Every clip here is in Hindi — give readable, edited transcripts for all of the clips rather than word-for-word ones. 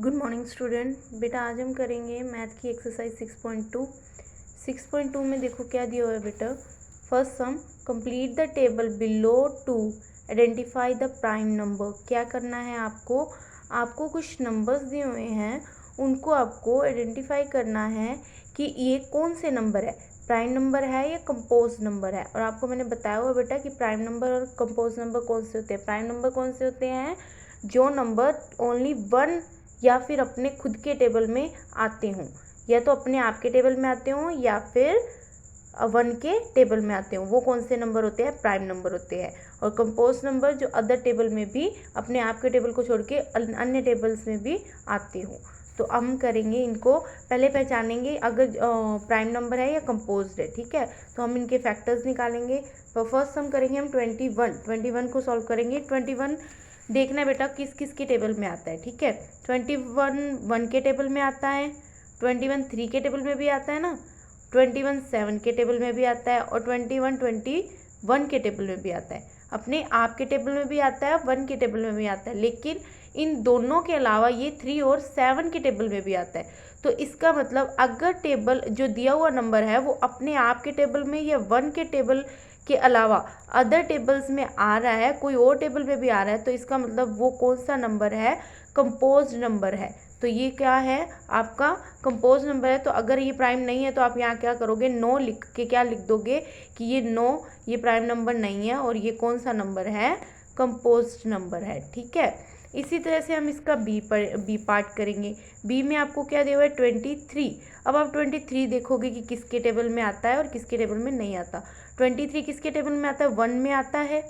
Good morning student. बेटा आज हम करेंगे मैथ की एक्सरसाइज 6.2। 6.2 में देखो क्या दिया हुआ है बेटा। First sum, complete the table below to identify the prime number. क्या करना है आपको कुछ नंबर्स दिए हुए हैं, उनको आपको आइडेंटिफाई करना है कि ये कौन से नंबर है, प्राइम नंबर है या कंपोज नंबर है। और आपको मैंने बताया हुआ बेटा कि प्राइम नंबर और कंपोज नंबर कौन से होते हैं। प्राइम नंबर कौन से होते हैं, जो नंबर ओनली वन या फिर अपने खुद के टेबल में आते हों, या तो अपने आप के टेबल में आते हों या फिर वन के टेबल में आते हों, वो कौन से नंबर होते हैं, प्राइम नंबर होते हैं। और कंपोज नंबर जो अदर टेबल में भी अपने आप के टेबल को छोड़ के अन्य टेबल्स में भी आते हों। तो हम करेंगे इनको, पहले पहचानेंगे अगर प्राइम नंबर है या कंपोज्ड है। ठीक है, तो हम इनके फैक्टर्स निकालेंगे। तो फर्स्ट हम करेंगे हम 21 को सॉल्व करेंगे। 21 देखना है बेटा किस किस के टेबल में आता है। ठीक है, 21 1 के टेबल में आता है, 21 3 के टेबल में भी आता है ना, 21 7 के टेबल में भी आता है और 21 के टेबल में भी आता है। अपने आप के टेबल में भी आता है, 1 के टेबल में भी आता है, लेकिन इन दोनों के अलावा ये 3 और 7 के टेबल में भी आता है। तो इसका मतलब अगर टेबल जो दिया हुआ नंबर है वो अपने आप के टेबल में या 1 के टेबल के अलावा अदर टेबल्स में आ रहा है, कोई और टेबल में भी आ रहा है, तो इसका मतलब वो कौन सा नंबर है, कंपोज नंबर है। तो ये क्या है, आपका कंपोज नंबर है। तो अगर ये प्राइम नहीं है तो आप यहाँ क्या करोगे, नो लिख के क्या लिख दोगे कि ये नो, ये प्राइम नंबर नहीं है और ये कौन सा नंबर है, कंपोज नंबर है। ठीक है, इसी तरह से हम इसका बी पार्ट करेंगे। बी में आपको क्या दिया हुआ है, 23। अब आप 23 देखोगे कि किसके टेबल में आता है और किसके टेबल में नहीं आता। 23 किसके टेबल में आता है, 1 में आता है,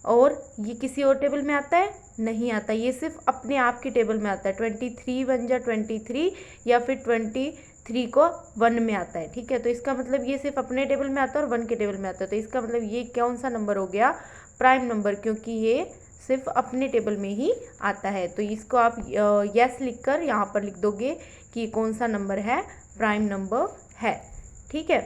और ये किसी और टेबल में आता है, नहीं आता, ये सिर्फ अपने आप के टेबल में आता है। 23 1 जा 23 या फिर 23 को 1 में आता है। ठीक है, तो इसका मतलब ये सिर्फ अपने टेबल में आता है और 1 के टेबल में आता है। तो इसका मतलब ये कौन सा नंबर हो गया, प्राइम नंबर, क्योंकि ये सिर्फ अपने टेबल में ही आता है। तो इसको आप यस लिखकर यहाँ पर लिख दोगे कि ये कौन सा नंबर है, प्राइम नंबर है। ठीक है,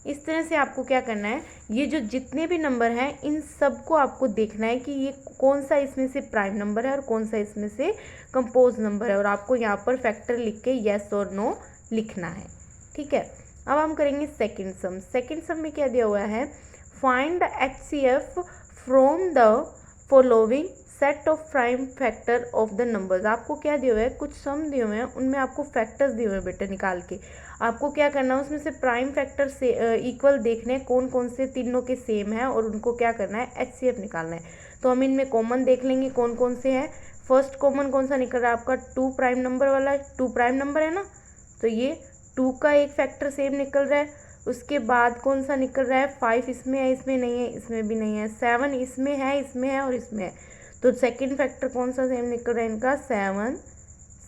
इस तरह से आपको क्या करना है, ये जो जितने भी नंबर हैं इन सबको आपको देखना है कि ये कौन सा इसमें से प्राइम नंबर है और कौन सा इसमें से कंपोज नंबर है, और आपको यहाँ पर फैक्टर लिख के येस और नो लिखना है। ठीक है, अब हम करेंगे सेकंड सम। सेकंड सम में क्या दिया हुआ है, find the HCF from the following set of prime factor of the numbers. आपको क्या दिए हुए हैं, कुछ सम दिए हुए हैं, उनमें आपको फैक्टर्स दिए हुए हैं बेटा, निकाल के आपको क्या करना है, उसमें से प्राइम फैक्टर से इक्वल देखने कौन कौन से तीनों के सेम है और उनको क्या करना है, HCF निकालना है। तो हम इनमें कॉमन देख लेंगे कौन कौन से हैं। फर्स्ट कॉमन कौन सा निकल रहा है आपका, 2 प्राइम नंबर वाला, 2 प्राइम नंबर है ना, तो ये 2 का एक फैक्टर सेम निकल रहा है। उसके बाद कौन सा निकल रहा है, 5 इसमें है, इसमें नहीं है, इसमें भी नहीं है, 7 इसमें है और इसमें है। तो सेकंड फैक्टर कौन सा सेम निकल रहा है इनका, 7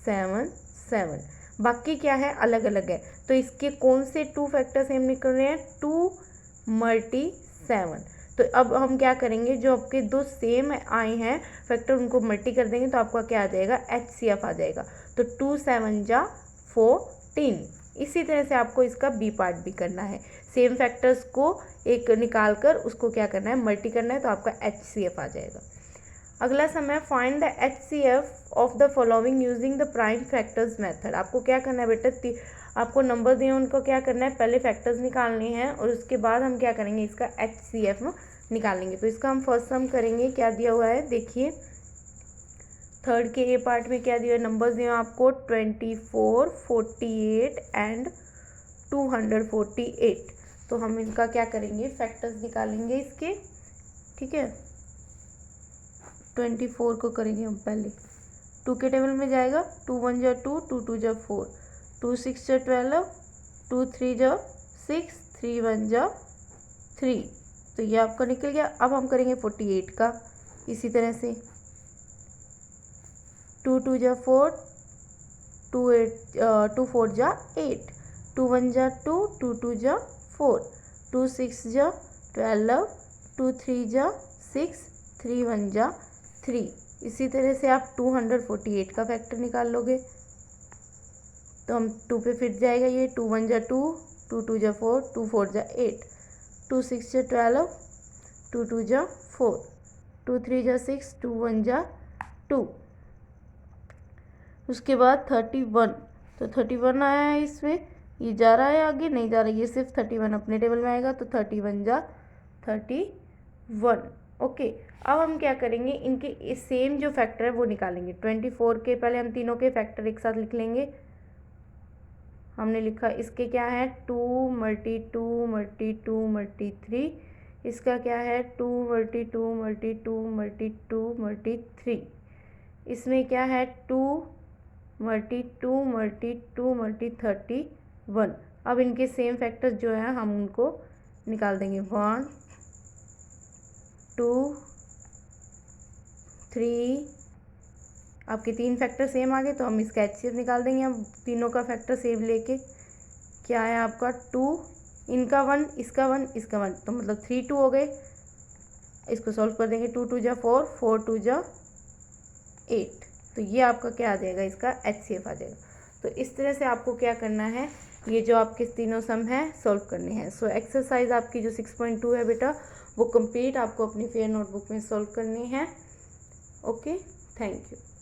7 7। बाकी क्या है, अलग अलग है। तो इसके कौन से 2 फैक्टर सेम निकल रहे हैं, 2 मल्टी 7। तो अब हम क्या करेंगे, जो आपके दो सेम आए हैं फैक्टर उनको मल्टी कर देंगे तो आपका क्या आ जाएगा, HCF आ जाएगा। तो 2 7 जा 14। इसी तरह से आपको इसका बी पार्ट भी करना है, सेम फैक्टर्स को एक निकाल कर उसको क्या करना है, मल्टी करना है, तो आपका HCF आ जाएगा। अगला समय, find the HCF of the following using the prime factors method. आपको क्या करना है बेटा, आपको नंबर दिए उनको क्या करना है, पहले फैक्टर्स निकालने हैं और उसके बाद हम क्या करेंगे, इसका HCF निकालेंगे। तो इसका हम फर्स्ट सम करेंगे। क्या दिया हुआ है देखिए, थर्ड के ए पार्ट में क्या दिया है, नंबर्स दिए आपको 24 48 एंड 248। तो हम इनका क्या करेंगे, फैक्टर्स निकालेंगे इसके। ठीक है, 24 को करेंगे हम पहले, 2 के टेबल में जाएगा, 2 1 जा 2, 2 2 जा 4, 2 6 जा 12, 2 3 जा 6, 3 1 जा 3। तो ये आपका निकल गया। अब हम करेंगे 48 का, इसी तरह से 2 2 जा 4, 2 4 जा 8, 2 1 जा 2, 2 2 जा 4, 2 6 जा 12, 2 3 जा 6, 3 1 जा 3। इसी तरह से आप 248 का फैक्टर निकाल लोगे। तो हम 2 पे फिर जाएगा ये, 2 1 जा 2, 2 2 जा 4, 2 4 जा 8, 2 6 जा 12, 2 2 जा 4, 2 3 जा 6, 2 1 जा 2। उसके बाद 31, तो 31 आया है इसमें, ये जा रहा है आगे, नहीं जा रहा है, ये सिर्फ 31 अपने टेबल में आएगा, तो 31 जा 31। ओके, अब हम क्या करेंगे, इनके सेम जो फैक्टर है वो निकालेंगे। 24 के पहले हम तीनों के फैक्टर एक साथ लिख लेंगे। हमने लिखा इसके क्या है 2 मल्टी 2 मल्टी 2 मल्टी 3, इसका क्या है 2 मल्टी 2 मल्टी 2 मल्टी 2 मल्टी 3, इसमें क्या है 2 मल्टी 2 मल्टी 2 मल्टी 31। अब इनके सेम फैक्टर्स जो है हम उनको निकाल देंगे। 1 2 3, आपके तीन फैक्टर सेम आ गए, तो हम इसका HCF निकाल देंगे। हम तीनों का फैक्टर सेम लेके क्या है आपका 2, इनका 1, इसका 1, इसका 1, तो मतलब 3 2 हो गए। इसको सॉल्व कर देंगे, 2 2 जा 4, 4 2 जा 8, तो ये आपका क्या आ जाएगा, इसका HCF आ जाएगा। तो इस तरह से आपको क्या करना है, ये जो आपके तीनों सम है सॉल्व करने हैं। सो एक्सरसाइज आपकी जो 6.2 है बेटा, वो कंप्लीट आपको अपनी फेयर नोटबुक में सॉल्व करनी है। Okay, thank you.